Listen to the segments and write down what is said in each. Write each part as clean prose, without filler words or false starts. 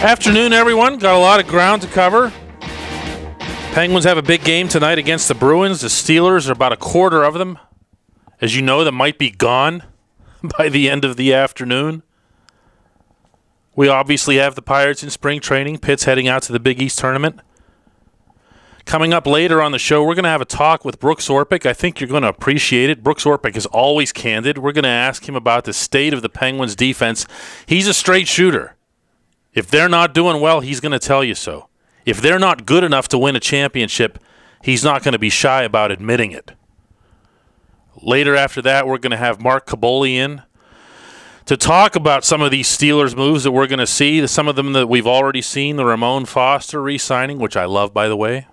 Afternoon, everyone. Got a lot of ground to cover. Penguins have a big game tonight against the Bruins. The Steelers are about a quarter of them, as you know, that might be gone by the end of the afternoon. We obviously have the Pirates in spring training. Pitt's heading out to the Big East tournament. Coming up later on the show, we're going to have a talk with Brooks Orpik. I think you're going to appreciate it. Brooks Orpik is always candid. We're going to ask him about the state of the Penguins' defense. He's a straight shooter. If they're not doing well, he's going to tell you so. If they're not good enough to win a championship, he's not going to be shy about admitting it. Later after that, we're going to have Mark Kaboly in to talk about some of these Steelers moves that we're going to see, some of them that we've already seen, the Ramon Foster re-signing, which I love, by the way.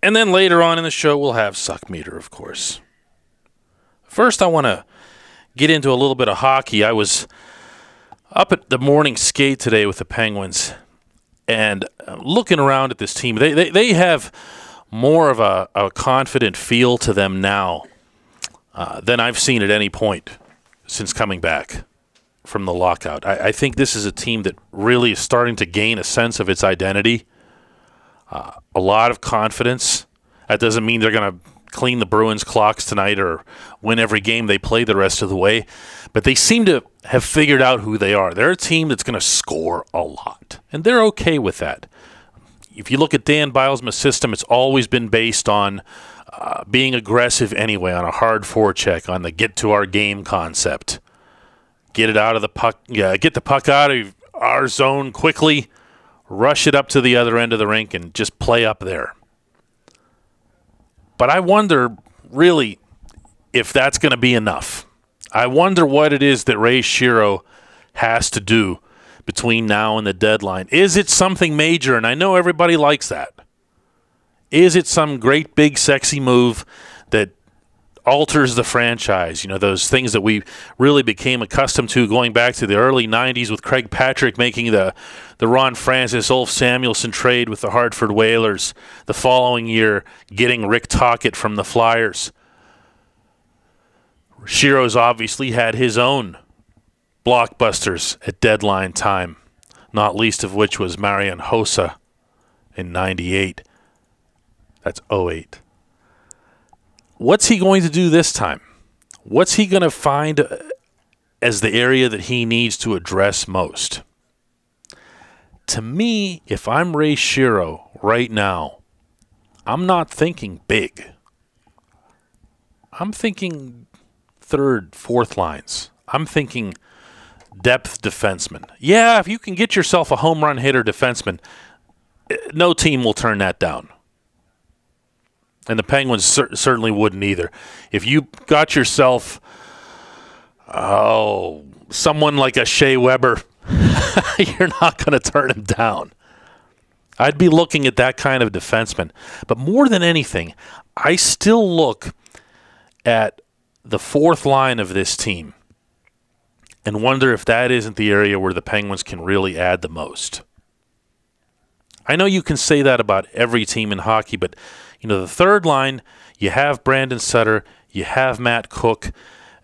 And then later on in the show, we'll have Suck Meter, of course. First, I want to get into a little bit of hockey. I was up at the morning skate today with the Penguins, and looking around at this team, they have more of a confident feel to them now than I've seen at any point since coming back from the lockout. I think this is a team that really is starting to gain a sense of its identity, a lot of confidence. That doesn't mean they're going to clean the Bruins' clocks tonight or win every game they play the rest of the way, but they seem to have figured out who they are. They're a team that's going to score a lot, and they're okay with that. If you look at Dan Bylsma's system, it's always been based on being aggressive anyway, on a hard forecheck, on the get-to-our-game concept. Get it out of the puck, get the puck out of our zone quickly, rush it up to the other end of the rink, and just play up there. But I wonder, really, if that's going to be enough. I wonder what it is that Ray Shero has to do between now and the deadline. Is it something major? And I know everybody likes that. Is it some great, big, sexy move that alters the franchise? You know, those things that we really became accustomed to going back to the early 90s with Craig Patrick making the Ron Francis, Ulf Samuelsson trade with the Hartford Whalers. The following year, getting Rick Tocchet from the Flyers. Shero's obviously had his own blockbusters at deadline time, not least of which was Marian Hossa in 98. That's 08. What's he going to do this time? What's he going to find as the area that he needs to address most? To me, if I'm Ray Shero right now, I'm not thinking big. I'm thinking third, fourth lines. I'm thinking depth defenseman. Yeah, if you can get yourself a home run hitter defenseman, no team will turn that down. And the Penguins certainly wouldn't either. If you got yourself, someone like a Shea Weber, you're not going to turn him down. I'd be looking at that kind of defenseman. But more than anything, I still look at the fourth line of this team and wonder if that isn't the area where the Penguins can really add the most. I know you can say that about every team in hockey, but you know, the third line, you have Brandon Sutter, you have Matt Cook,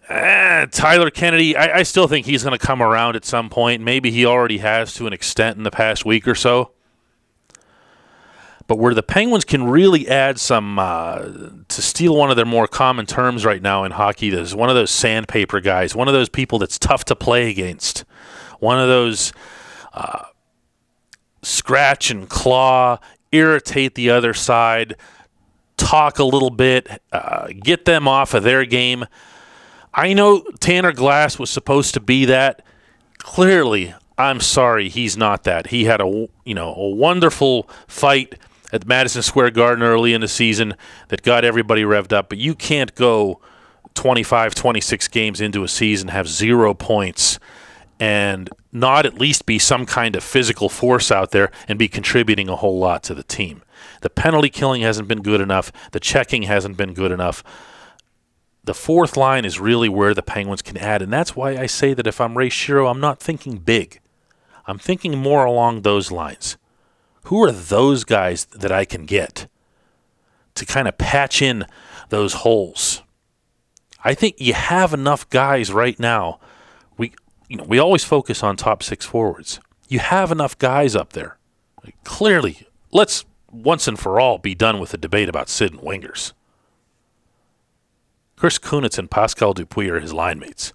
Tyler Kennedy. I still think he's going to come around at some point. Maybe he already has to an extent in the past week or so. But where the Penguins can really add some, to steal one of their more common terms right now in hockey, there's one of those sandpaper guys, one of those people that's tough to play against, one of those scratch and claw, irritate the other side, talk a little bit, get them off of their game. I know Tanner Glass was supposed to be that. Clearly, I'm sorry, he's not that. He had a wonderful fight at Madison Square Garden early in the season that got everybody revved up, but you can't go 25, 26 games into a season, have 0 points, and not at least be some kind of physical force out there and be contributing a whole lot to the team. The penalty killing hasn't been good enough. The checking hasn't been good enough. The fourth line is really where the Penguins can add, and that's why I say that if I'm Ray Shero, I'm not thinking big. I'm thinking more along those lines. Who are those guys that I can get to kind of patch in those holes? I think you have enough guys right now. We always focus on top six forwards. You have enough guys up there. Clearly, let's once and for all be done with the debate about Sid and wingers. Chris Kunitz and Pascal Dupuis are his line mates.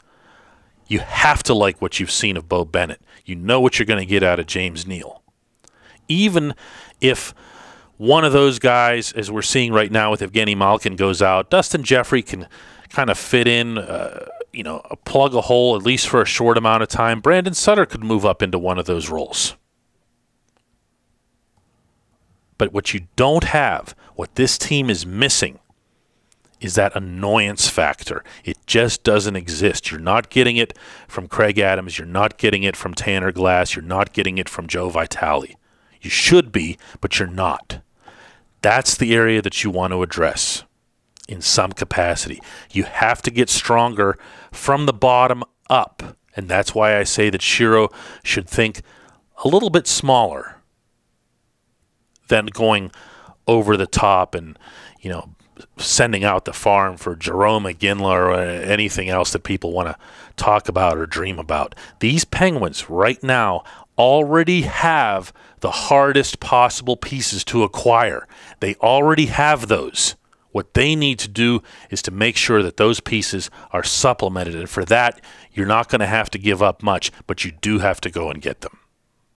You have to like what you've seen of Bo Bennett. You know what you're going to get out of James Neal. Even if one of those guys, as we're seeing right now with Evgeny Malkin, goes out, Dustin Jeffrey can kind of fit in, plug a hole at least for a short amount of time. Brandon Sutter could move up into one of those roles. But what you don't have, what this team is missing, is that annoyance factor. It just doesn't exist. You're not getting it from Craig Adams. You're not getting it from Tanner Glass. You're not getting it from Joe Vitale. You should be, but you're not. That's the area that you want to address in some capacity. You have to get stronger from the bottom up, and that's why I say that Shiro should think a little bit smaller than going over the top and, sending out the farm for Jerome McGinley or anything else that people want to talk about or dream about. These Penguins right now already have the hardest possible pieces to acquire. They already have those. What they need to do is to make sure that those pieces are supplemented. And for that, you're not going to have to give up much, but you do have to go and get them.